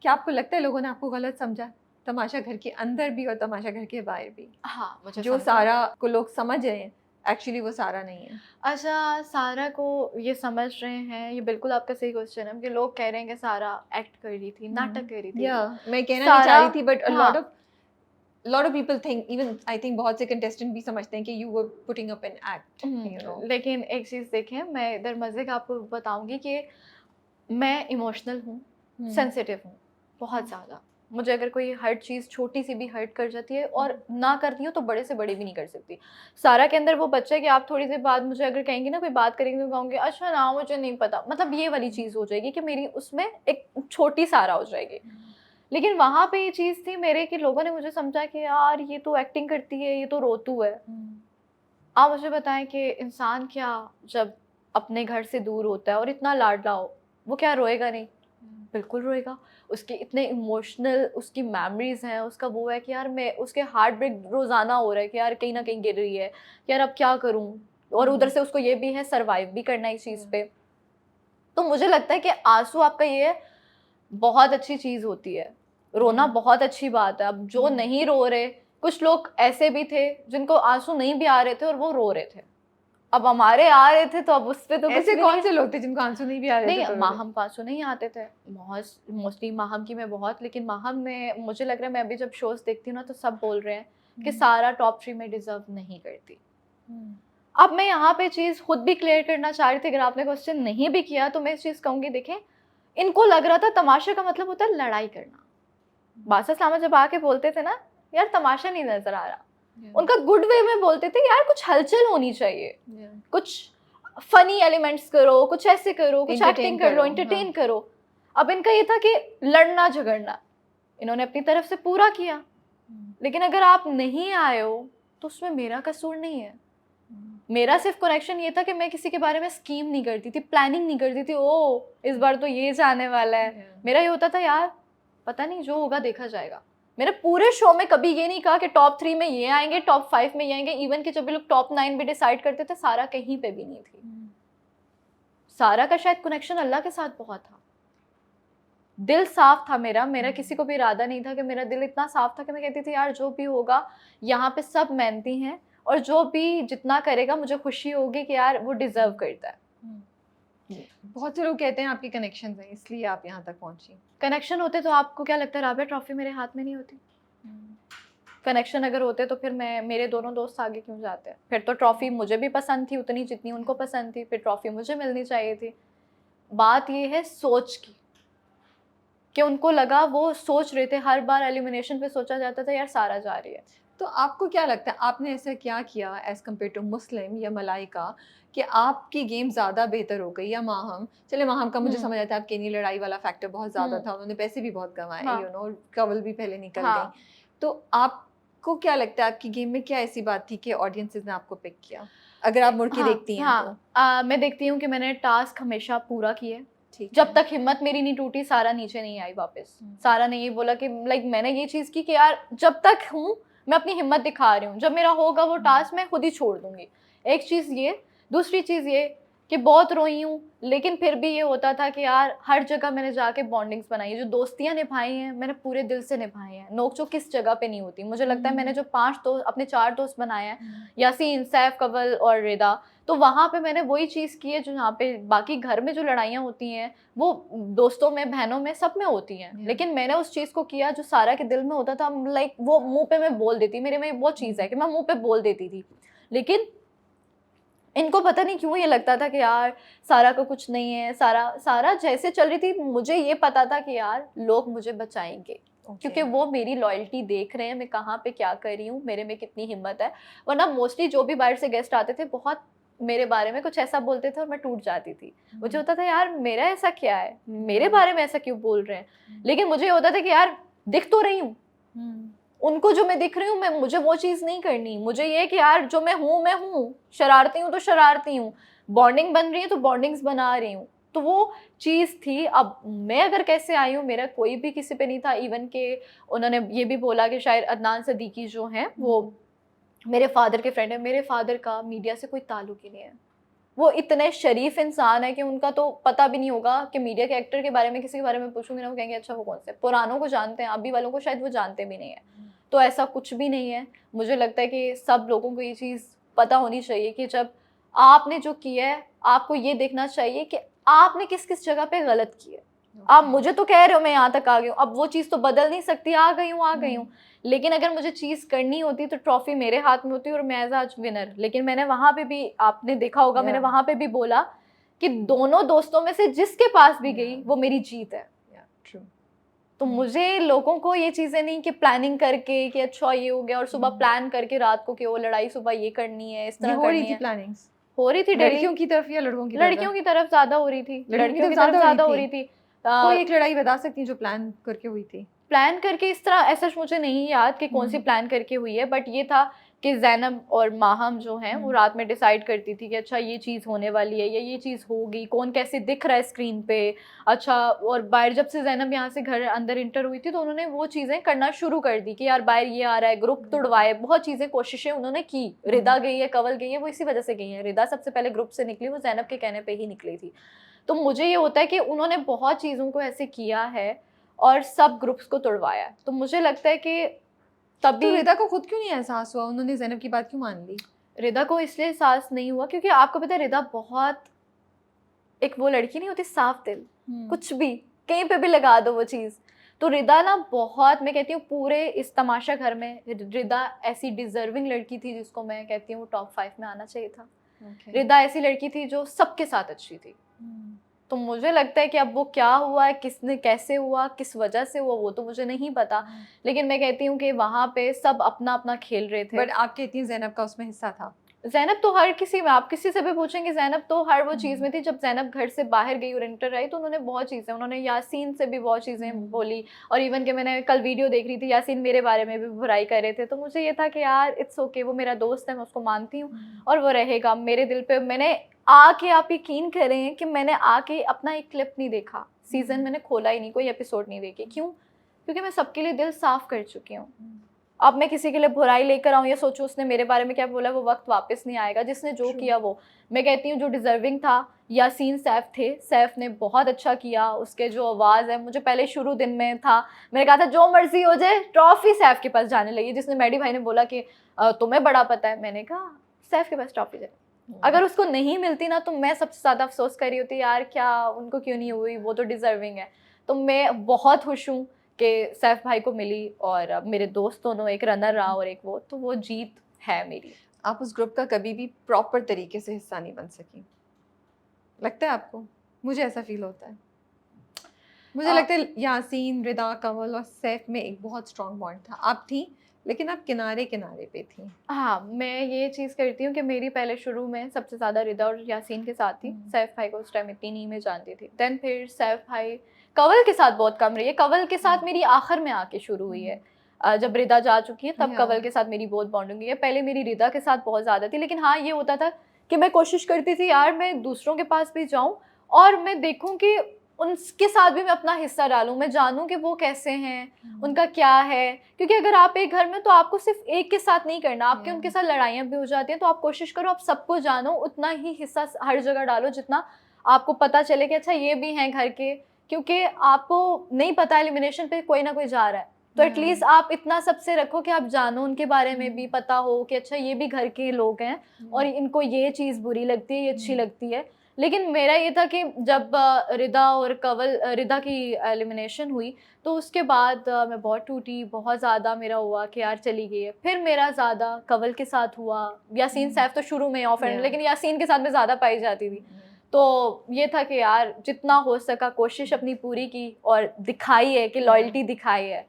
क्या आपको लगता है लोगों ने आपको गलत समझा? तमाशा घर के अंदर भी और तमाशा घर के बाहर भी? हाँ, मुझे जो समझा। सारा को लोग समझ रहे हैं, एक्चुअली वो सारा नहीं है। अच्छा, सारा को ये समझ रहे हैं, ये बिल्कुल आपका सही क्वेश्चन है कि लोग कह रहे हैं कि सारा एक्ट कर रही थी, नाटक कर रही थी। या मैं कहना नहीं चाह सारा रही थी बट हाँ, lot of people think even I think बहुत से कंटेस्टेंट भी समझते हैं कि you were putting up an act, you know. लेकिन एक चीज़ देखें, मैं इधर मज़े का आपको बताऊँगी कि मैं इमोशनल हूँ, हुँ, सेंसिटिव हूँ, बहुत ज़्यादा। मुझे अगर कोई हर्ट चीज़ छोटी-सी भी हर्ट कर जाती है और ना करती हूँ तो बड़े से बड़ी भी नहीं कर सकती। सारा के अंदर वो बच्चा है कि आप थोड़ी देर बाद मुझे अगर कहेंगी ना, कोई बात करेंगी तो कहूँगी अच्छा ना मुझे नहीं पता। मतलब ये वाली चीज़ हो जाएगी कि मेरी उसमें एक छोटी सारा हो जाएगी। लेकिन वहाँ पे ये चीज़ थी मेरे कि लोगों ने मुझे समझा कि यार ये तो एक्टिंग करती है, ये तो रोतू है। आप मुझे बताएँ कि इंसान क्या जब अपने घर से दूर होता है और इतना लाडला हो, वो क्या रोएगा नहीं? बिल्कुल रोएगा। उसके इतने इमोशनल उसकी मेमोरीज़ हैं, उसका वो है कि यार मैं उसके हार्ट ब्रेक रोज़ाना हो रहा है कि यार कहीं न कहीं गिर रही है, कि यार अब क्या करूँ? और उधर से उसको ये भी है सर्वाइव भी करना है इस चीज़ पे। तो मुझे लगता है कि आँसू आपका ये बहुत अच्छी चीज़ होती है। रोना बहुत अच्छी बात है। अब जो नहीं रो रहे, कुछ लोग ऐसे भी थे जिनको आँसू नहीं भी आ रहे थे और वो रो रहे थे। अब हमारे आ रहे थे तो अब उस पे तो कुछ ऐसे भी नहीं कौन है। से लोग थे जिनको आंसू नहीं भी आ रहे थे नहीं, तो रो रहे? माहम को आँसू नहीं आते थे। मोस्टली माहम की मैं बहुत, लेकिन माहम में मुझे लग रहा है मैं अभी जब शोज़ देखती हूँ ना तो सब बोल रहे हैं कि सारा टॉप 3 में डिज़र्व नहीं करती। अब मैं यहाँ पे चीज़ खुद भी क्लियर करना चाह रही थी, अगर आपने क्वेश्चन नहीं भी किया तो मैं इस चीज़ कहूँगी, देखें, इनको लग रहा था तमाशा का मतलब होता है लड़ाई करना। बादशाह सामा जब आके बोलते थे ना, यार तमाशा नहीं नज़र आ रहा। उनका गुड वे में बोलते थे यार कुछ हलचल होनी चाहिए। कुछ फनी एलिमेंट्स करो, कुछ ऐसे करो, कुछ एंटरटेन एक्टिंग कर लो, करो, हाँ। एंटरटेन करो। अब इनका ये था कि लड़ना झगड़ना, इन्होंने अपनी तरफ से पूरा किया। लेकिन अगर आप नहीं आए हो तो उसमें मेरा कसूर नहीं है। मेरा सिर्फ कनेक्शन ये था कि मैं किसी के बारे में स्कीम नहीं करती थी, प्लानिंग नहीं करती थी, ओ इस बार तो ये जाने वाला है। मेरा ये होता था यार पता नहीं जो होगा देखा जाएगा। मेरे पूरे शो में कभी ये नहीं कहा कि टॉप 3 में ये आएंगे, टॉप 5 में ये आएंगे। इवन कि जब ये लोग टॉप 9 भी डिसाइड करते थे, सारा कहीं पे भी नहीं थी। सारा का शायद कनेक्शन अल्लाह के साथ बहुत था। दिल साफ था मेरा, मेरा किसी को भी इरादा नहीं था, कि मेरा दिल इतना साफ था कि मैं कहती थी यार जो भी होगा यहाँ पे सब मेहनती हैं और जो भी जितना करेगा मुझे खुशी होगी कि यार वो डिजर्व करता है। बहुत से लोग कहते हैं आपके कनेक्शंस हैं इसलिए आप यहाँ तक पहुँची। कनेक्शन होते तो आपको क्या लगता है राबिया ट्रॉफी मेरे हाथ में नहीं होती? कनेक्शन अगर होते तो फिर मैं मेरे दोनों दोस्त आगे क्यों जाते हैं? फिर तो ट्रॉफी मुझे भी पसंद थी उतनी जितनी उनको पसंद थी, फिर ट्रॉफी मुझे मिलनी चाहिए थी। बात ये है सोच की, कि उनको लगा, वो सोच रहे थे, हर बार एलिमिनेशन पे सोचा जाता था यार सारा जा रही है। तो आपको क्या लगता है आपने ऐसा क्या किया एज़ कम्पेयर टू मुस्लिम या मलाइका कि आपकी गेम ज़्यादा बेहतर हो गई या माहम? चलिए माहम का मुझे समझ आता है आपके लिए लड़ाई वाला फैक्टर बहुत ज़्यादा था, उन्होंने पैसे भी बहुत कमाए, हाँ, यू नो कवल भी पहले निकल गई। हाँ। तो आपको क्या लगता है आपकी गेम में क्या ऐसी बात थी कि ऑडियंसेस ने आपको पिक किया? अगर आप मुड़ के हाँ, देखती हैं तो? हाँ। मैं देखती हूँ कि मैंने टास्क हमेशा पूरा किए। ठीक जब है। तक हिम्मत मेरी नहीं टूटी, सारा नीचे नहीं आई वापस। सारा ने ये बोला कि लाइक मैंने ये चीज़ की कि यार जब तक हूँ, मैं अपनी हिम्मत दिखा रही हूँ। जब मेरा होगा वो टास्क मैं खुद ही छोड़ दूँगी। एक चीज़ ये, दूसरी चीज़ ये कि बहुत रोई हूँ, लेकिन फिर भी ये होता था कि यार हर जगह मैंने जाके बॉन्डिंग्स बनाई है। जो दोस्तियाँ निभाई हैं, मैंने पूरे दिल से निभाई हैं। नोक-झोंक किस जगह पे नहीं होती। मुझे लगता है मैंने जो 5 दोस्त अपने 4 दोस्त बनाए हैं, यासीन, सैफ, कंवल और रिदा, तो वहाँ पे मैंने वही चीज़ की है जो यहाँ पे बाकी घर में जो लड़ाइयाँ होती हैं, वो दोस्तों में, बहनों में, सब में होती हैं। लेकिन मैंने उस चीज़ को किया जो सारा के दिल में होता था, लाइक वो मुँह पे मैं बोल देती, मेरे में वो चीज़ है कि मैं मुँह पे बोल देती थी। लेकिन इनको पता नहीं क्यों ये लगता था कि यार सारा को कुछ नहीं है, सारा सारा जैसे चल रही थी, मुझे ये पता था कि यार लोग मुझे बचाएँगे। क्योंकि वो मेरी लॉयल्टी देख रहे हैं, मैं कहाँ पे क्या कर रही हूँ, मेरे में कितनी हिम्मत है। वरना मोस्टली जो भी बाहर से गेस्ट आते थे, बहुत मेरे बारे में कुछ ऐसा बोलते थे और मैं टूट जाती थी। मुझे होता था यार मेरा ऐसा क्या है? मेरे बारे में ऐसा क्यों बोल रहे हैं? लेकिन मुझे ये होता था कि यार दिख तो रही हूँ। उनको जो मैं दिख रही हूँ, मैं मुझे वो चीज़ नहीं करनी। मुझे ये है कि यार जो मैं हूँ, शरारती हूँ तो शरारती हूँ, बॉन्डिंग बन रही है तो बॉन्डिंग्स बना रही हूँ। तो वो चीज़ थी। अब मैं अगर कैसे आई हूँ, मेरा कोई भी किसी पे नहीं था। इवन के उन्होंने ये भी बोला कि शायद अदनान सिद्दीकी जो हैं वो मेरे फादर के फ्रेंड है। मेरे फादर का मीडिया से कोई ताल्लुक ही नहीं है। वो इतने शरीफ इंसान है कि उनका तो पता भी नहीं होगा कि मीडिया के एक्टर के बारे में किसी के बारे में पूछूंगी ना, वो कहेंगे अच्छा वो कौन से, पुरानों को जानते हैं, अभी वालों को शायद वो जानते भी नहीं है। तो ऐसा कुछ भी नहीं है। मुझे लगता है कि सब लोगों को ये चीज़ पता होनी चाहिए कि जब आपने जो किया है, आपको ये देखना चाहिए कि आपने किस किस जगह पे गलत किया। आप मुझे तो कह रहे हो मैं यहाँ तक आ गई हूँ, अब वो चीज़ तो बदल नहीं सकती, आ गई हूँ, लेकिन अगर मुझे चीज़ करनी होती तो ट्रॉफी मेरे हाथ में होती और मैं एज आज विनर। लेकिन मैंने वहाँ पे भी, आपने देखा होगा, मैंने वहाँ पे भी बोला कि दोनों दोस्तों में से जिसके पास भी गई वो मेरी जीत है। तो मुझे लोगों को ये चीज़ें नहीं कि प्लानिंग करके कि अच्छा ये हो गया और सुबह प्लान करके रात को कि वो लड़ाई सुबह ये करनी है, इस तरह हो रही थी प्लानिंग्स, हो रही थी लड़कियों की तरफ या लड़कों की तरफ? लड़कियों की तरफ ज्यादा हो रही थी, लड़कियों की तरफ ज्यादा हो रही थी। कोई एक लड़ाई बता सकती हैं जो प्लान करके हुई थी? प्लान करके इस तरह ऐसा मुझे नहीं याद कि कौन सी प्लान करके हुई है, बट ये था कि ज़ैनब और माहम जो हैं वो रात में डिसाइड करती थी कि अच्छा ये चीज़ होने वाली है या ये चीज़ होगी, कौन कैसे दिख रहा है स्क्रीन पे। अच्छा, और बाहर जब से ज़ैनब यहाँ से घर अंदर इंटर हुई थी तो उन्होंने वो चीज़ें करना शुरू कर दी कि यार बाहर ये आ रहा है, ग्रुप तुड़वाए, बहुत चीज़ें कोशिशें उन्होंने की। रिदा गई है, कवल गई है, वो इसी वजह से गई है। रिदा सबसे पहले ग्रुप से निकली, वो ज़ैनब के कहने पर ही निकली थी। तो मुझे ये होता है कि उन्होंने बहुत चीज़ों को ऐसे किया है और सब ग्रुप्स को तोड़वाया। तो मुझे लगता है कि तभी तो रिदा को खुद क्यों नहीं एहसास हुआ, उन्होंने ज़ैनब की बात क्यों मान ली? रिदा को इसलिए एहसास नहीं हुआ क्योंकि आपको पता है रिदा बहुत एक वो लड़की नहीं होती साफ दिल, कुछ भी कहीं पे भी लगा दो वो चीज़। तो रिदा ना बहुत, मैं कहती हूँ पूरे इस तमाशा घर में रिदा ऐसी डिजर्विंग लड़की थी जिसको मैं कहती हूँ टॉप 5 में आना चाहिए था। रिदा ऐसी लड़की थी जो सबके साथ अच्छी थी। तो मुझे लगता है कि अब वो क्या हुआ है, किसने कैसे हुआ, किस वजह से हुआ, वो तो मुझे नहीं पता, लेकिन मैं कहती हूँ कि वहाँ पे सब अपना अपना खेल रहे थे। बट आप कहती हैं ज़ैनब का उसमें हिस्सा था? ज़ैनब तो हर किसी में, आप किसी से भी पूछेंगे, ज़ैनब तो हर वो चीज़ में थी। जब ज़ैनब घर से बाहर गई और इंटर आई तो उन्होंने बहुत चीज़ें, उन्होंने यासीन से भी बहुत चीज़ें बोली, और इवन कि मैंने कल वीडियो देख रही थी, यासीन मेरे बारे में भी बुराई कर रहे थे। तो मुझे ये था कि यार इट्स ओके, वो मेरा दोस्त है, मैं उसको मानती हूँ और वो रहेगा मेरे दिल पे। मैंने आके, आप यकीन करें कि मैंने आके अपना एक क्लिप नहीं देखा, सीज़न मैंने खोला ही नहीं, कोई एपिसोड नहीं देखे। क्यों? क्योंकि मैं सबके लिए दिल साफ़ कर चुकी हूँ। अब मैं किसी के लिए बुराई लेकर आऊँ या सोचूं उसने मेरे बारे में क्या बोला, वो वक्त वापस नहीं आएगा। जिसने जो किया वो, मैं कहती हूँ जो डिजर्विंग था यासीन सैफ थे। सैफ ने बहुत अच्छा किया, उसके जो आवाज़ है, मुझे पहले शुरू दिन में था, मैंने कहा था जो मर्जी हो जाए ट्रॉफी सैफ के पास जाने लगी। जिसने मैडी भाई ने बोला कि तुम्हें बड़ा पता है, मैंने कहा सैफ के पास ट्रॉफी जाए। अगर उसको नहीं मिलती ना तो मैं सबसे ज़्यादा अफसोस कर रही होती, यार क्या उनको क्यों नहीं हुई, वो तो डिजर्विंग है। तो मैं बहुत खुश हूँ कि सैफ भाई को मिली और अब मेरे दोस्त दोनों, एक रनर रहा और एक वो, तो वो जीत है मेरी। आप उस ग्रुप का कभी भी प्रॉपर तरीके से हिस्सा नहीं बन सकी, लगता है आपको? मुझे ऐसा फील होता है। मुझे लगता है यासीन, रिदा, कमल और सैफ में एक बहुत स्ट्रॉन्ग बॉन्ड था। आप थी लेकिन आप किनारे किनारे पे थी। हाँ, मैं ये चीज़ करती हूँ कि मेरी पहले शुरू में सबसे ज़्यादा रिदा और यासीन के साथ थी। सैफ भाई को उस टाइम इतनी नहीं मैं जानती थी। देन फिर सैफ भाई, कवल के साथ बहुत कम रही है। कवल के साथ मेरी आखिर में आके शुरू हुई है, जब रिदा जा चुकी है तब कवल के साथ मेरी बहुत बॉन्डिंग हुई है। पहले मेरी रिदा के साथ बहुत ज़्यादा थी, लेकिन हाँ ये होता था कि मैं कोशिश करती थी यार मैं दूसरों के पास भी जाऊँ और मैं देखूँ कि उनके साथ भी मैं अपना हिस्सा डालूं, मैं जानूं कि वो कैसे हैं, उनका क्या है। क्योंकि अगर आप एक घर में, तो आपको सिर्फ एक के साथ नहीं करना, आपके उनके साथ लड़ाइयाँ भी हो जाती हैं। तो आप कोशिश करो आप सबको जानो, उतना ही हिस्सा हर जगह डालो जितना आपको पता चले कि अच्छा ये भी हैं घर के। क्योंकि आपको नहीं पता एलिमिनेशन पे कोई ना कोई जा रहा है, तो एटलीस्ट आप इतना सबसे रखो कि आप जानो, उनके बारे में भी पता हो कि अच्छा ये भी घर के लोग हैं और इनको ये चीज़ बुरी लगती है, ये अच्छी लगती है। लेकिन मेरा ये था कि जब रिदा की एलिमिनेशन हुई तो उसके बाद मैं बहुत टूटी, बहुत ज़्यादा मेरा हुआ कि यार चली गई है। फिर मेरा ज़्यादा कवल के साथ हुआ। यासीन सैफ तो शुरू में ऑफ एंड, लेकिन यासीन के साथ मैं ज़्यादा पाई जाती थी। तो ये था कि यार जितना हो सका कोशिश अपनी पूरी की और दिखाई है कि लॉयल्टी दिखाई है।